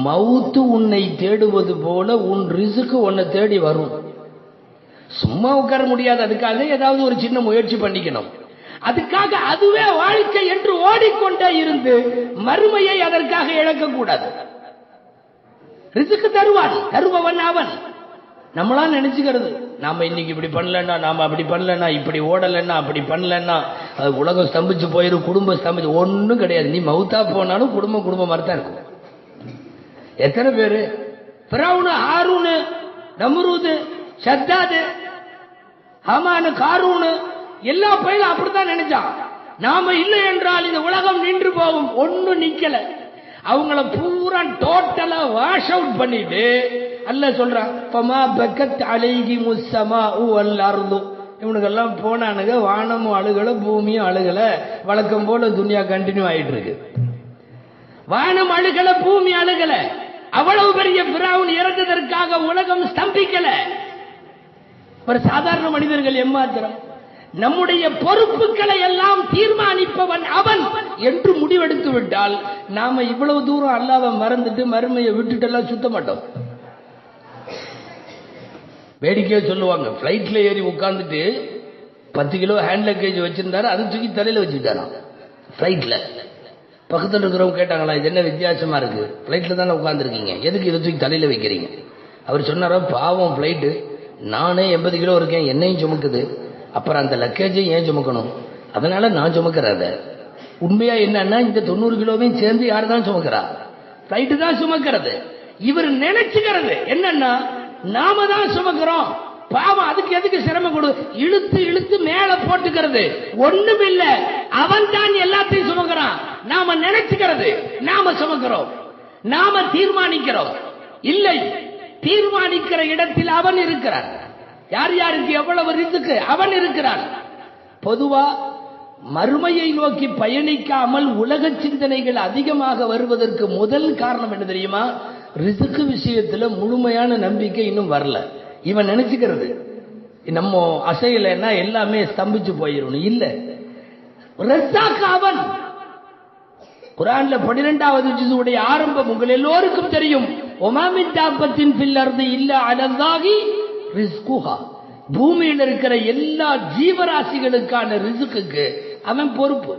மவுத்து உன்னை தேடுவது போல உன் ரிசுக்கு உன்னை தேடி வரும். சும்மா உட்கார முடியாது, அதுக்காக ஏதாவது ஒரு சின்ன முயற்சி பண்ணிக்கணும். அதுக்காக அதுவே வாழ்க்கை என்று ஓடிக்கொண்டே இருந்து மறுமையை அதற்காக இழக்கக்கூடாது. ரிசுக்கு தருபவன் அவன். நம்மளா நினைச்சுக்கிறது, நாம இன்னைக்கு இப்படி பண்ணலன்னா, நாம அப்படி பண்ணலன்னா, இப்படி ஓடலன்னா, அப்படி பண்ணலன்னா உலகம் ஸ்தம்பிச்சு போயிரும், குடும்பம் ஸ்தம்பிச்சு. ஒன்னும் கிடையாது. நீ மவுத்தா போனாலும் குடும்பம் மாதிரிதான் இருக்கும். எத்தனை பேரு ஃபிரௌன், ஹாரூன், நம்ரூத், ஷத்தாது, ஹமான், காரூன் எல்லா பயிலும் அப்படித்தான் நினைச்சான். நாம இல்லை என்றால் இந்த உலகம் நின்று போகும். ஒன்னும் நிக்கல. அவங்கள பூரா டோட்டலா வாஷ் அவுட் பண்ணிட்டு அல்லாஹ் சொல்றான், ஃபமா பக்கத் அலைஹிமுஸ் ஸமாஉ வல் அர்து. இவனுக்கெல்லாம் போனானுங்க, வானமும் அழுகல, பூமியும் அழுகல. வழக்கம் போல துனியா கண்டினியூ ஆயிட்டு இருக்கு. வானம் அழுகல, பூமி அழுகல. அவ்வளவு பெரிய ஃபிரௌன் இறந்ததற்காக உலகம் ஸ்தம்பிக்கல. ஒரு சாதாரண மனிதர்கள் எம்மாத்திரம். நம்முடைய பொறுப்புகளை எல்லாம் தீர்மானிப்பவன் அவன் என்று முடிவெடுத்து விட்டால் நாம இவ்வளவு தூரம் அல்லாஹ்வை மறந்துட்டு மறுமையை விட்டுட்டு எல்லாம் சுத்த மாட்டோம். வேடிக்கையா சொல்லுவாங்க, பிளைட்ல ஏறி உட்கார்ந்துட்டு 10 கிலோ ஹேண்ட் லக்கேஜ் வச்சிருந்தாரு, அது தூக்கி தலையில வச்சுக்கிட்டாராம். பிளைட்ல பக்கத்தில் இருக்கிறவங்க கேட்டாங்களா, இது என்ன வித்தியாசமா இருக்கு, பிளைட்ல தானே உட்கார்ந்துருக்கீங்க, எதுக்கு இதை தூக்கி தலையில வைக்கிறீங்க? அவர் சொன்னாரா, பாவம் பிளைட்டு, நானே 80 கிலோ இருக்கேன், என்னையும் சுமக்குது, அப்புறம் அந்த லக்கேஜையும் ஏன் சுமக்கணும், அதனால நான் சுமக்கிறத. உண்மையா என்னன்னா இந்த 90 கிலோவையும் சேர்ந்து யாரு தான் சுமக்கிறா? பிளைட்டு தான் சுமக்கிறது. இவர் நினைச்சுக்கிறது என்னன்னா நாம தான் சுமக்கிறோம், பாவம் அதுக்கு எதுக்கு சிரமம் கொடு, இழுத்து இழுத்து மேல போட்டுக்கிறது. ஒண்ணும் இல்ல, அவன் தான் எல்லாத்தையும் சுமக்கிறான். நாம நினைச்சுக்கிறது நாம சுமக்கிறோம், நாம தீர்மானிக்கிறோம். இல்லை, தீர்மானிக்கிற இடத்தில் அவன் இருக்கிறான். யார் யாருக்கு எவ்வளவு ரிஸ்க் அவன் இருக்கிறான். பொதுவா மறுமையை நோக்கி பயணிக்காமல் உலக சிந்தனைகள் அதிகமாக வருவதற்கு முதல் காரணம் என்ன தெரியுமா? ரிஸ்க் விஷயத்துல முழுமையான நம்பிக்கை இன்னும் வரல. இவன் நினைச்சுக்கிறது நம்ம அசையலைன்னா எல்லாமே ஸ்தம்பிச்சு போயிடும். இல்ல, ரஸாக் அவன். குர்ஆன்ல 12வது ஜுஸுடைய ஆரம்பம் உங்கள் எல்லோருக்கும் தெரியும். வமா மின் தாபத்தின் ஃபில் அர்தி இல்லா அலல்லாஹி ரிஸ்குஹா. பூமியில் இருக்கிற எல்லா ஜீவராசிகளுக்கான ரிஸ்குக்கு அவன் பொறுப்பு.